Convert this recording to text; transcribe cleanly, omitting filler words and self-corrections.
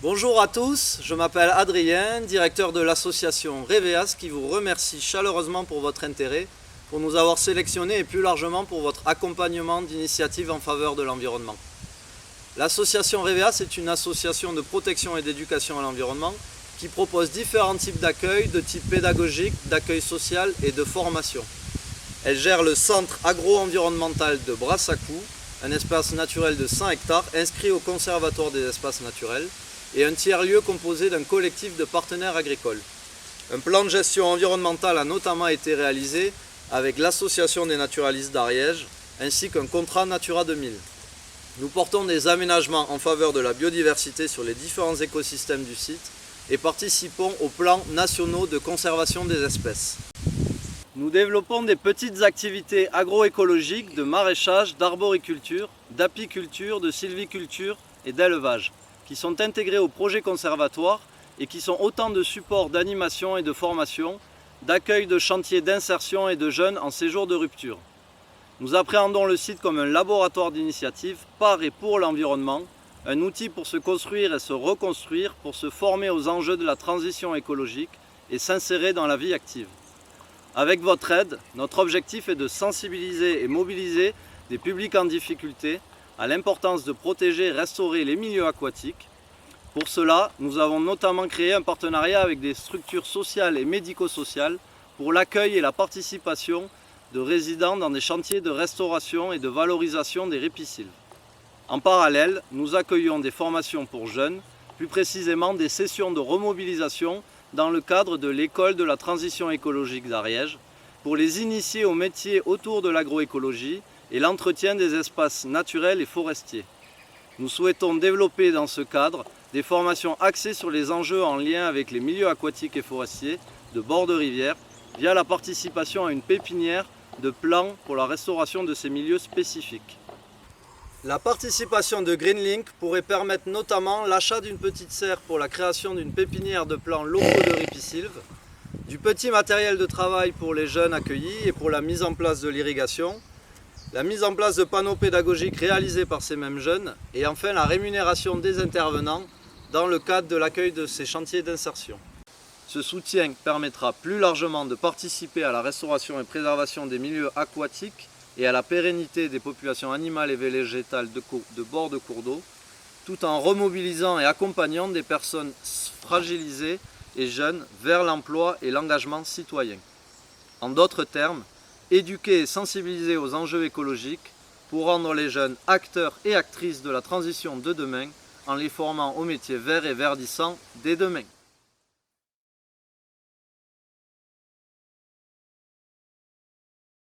Bonjour à tous, je m'appelle Adrien, directeur de l'association Reveas qui vous remercie chaleureusement pour votre intérêt, pour nous avoir sélectionnés et plus largement pour votre accompagnement d'initiatives en faveur de l'environnement. L'association Reveas est une association de protection et d'éducation à l'environnement qui propose différents types d'accueil, de type pédagogique, d'accueil social et de formation. Elle gère le centre agro-environnemental de Brassacou, un espace naturel de 100 hectares inscrit au Conservatoire des espaces naturels, et un tiers-lieu composé d'un collectif de partenaires agricoles. Un plan de gestion environnementale a notamment été réalisé avec l'Association des naturalistes d'Ariège, ainsi qu'un contrat Natura 2000. Nous portons des aménagements en faveur de la biodiversité sur les différents écosystèmes du site et participons aux plans nationaux de conservation des espèces. Nous développons des petites activités agroécologiques de maraîchage, d'arboriculture, d'apiculture, de sylviculture et d'élevage, qui sont intégrés au projet conservatoire et qui sont autant de supports d'animation et de formation, d'accueil de chantiers d'insertion et de jeunes en séjour de rupture. Nous appréhendons le site comme un laboratoire d'initiative par et pour l'environnement, un outil pour se construire et se reconstruire, pour se former aux enjeux de la transition écologique et s'insérer dans la vie active. Avec votre aide, notre objectif est de sensibiliser et mobiliser des publics en difficulté à l'importance de protéger et restaurer les milieux aquatiques. Pour cela, nous avons notamment créé un partenariat avec des structures sociales et médico-sociales pour l'accueil et la participation de résidents dans des chantiers de restauration et de valorisation des ripisylves. En parallèle, nous accueillons des formations pour jeunes, plus précisément des sessions de remobilisation dans le cadre de l'école de la transition écologique d'Ariège, pour les initier aux métiers autour de l'agroécologie et l'entretien des espaces naturels et forestiers. Nous souhaitons développer dans ce cadre des formations axées sur les enjeux en lien avec les milieux aquatiques et forestiers de bord de rivière via la participation à une pépinière de plants pour la restauration de ces milieux spécifiques. La participation de Greenlink pourrait permettre notamment l'achat d'une petite serre pour la création d'une pépinière de plants locaux de ripisylves, du petit matériel de travail pour les jeunes accueillis et pour la mise en place de l'irrigation, la mise en place de panneaux pédagogiques réalisés par ces mêmes jeunes et enfin la rémunération des intervenants dans le cadre de l'accueil de ces chantiers d'insertion. Ce soutien permettra plus largement de participer à la restauration et préservation des milieux aquatiques et à la pérennité des populations animales et végétales de bord de cours d'eau, tout en remobilisant et accompagnant des personnes fragilisées et jeunes vers l'emploi et l'engagement citoyen. En d'autres termes, éduquer et sensibiliser aux enjeux écologiques pour rendre les jeunes acteurs et actrices de la transition de demain en les formant aux métiers verts et verdissants dès demain.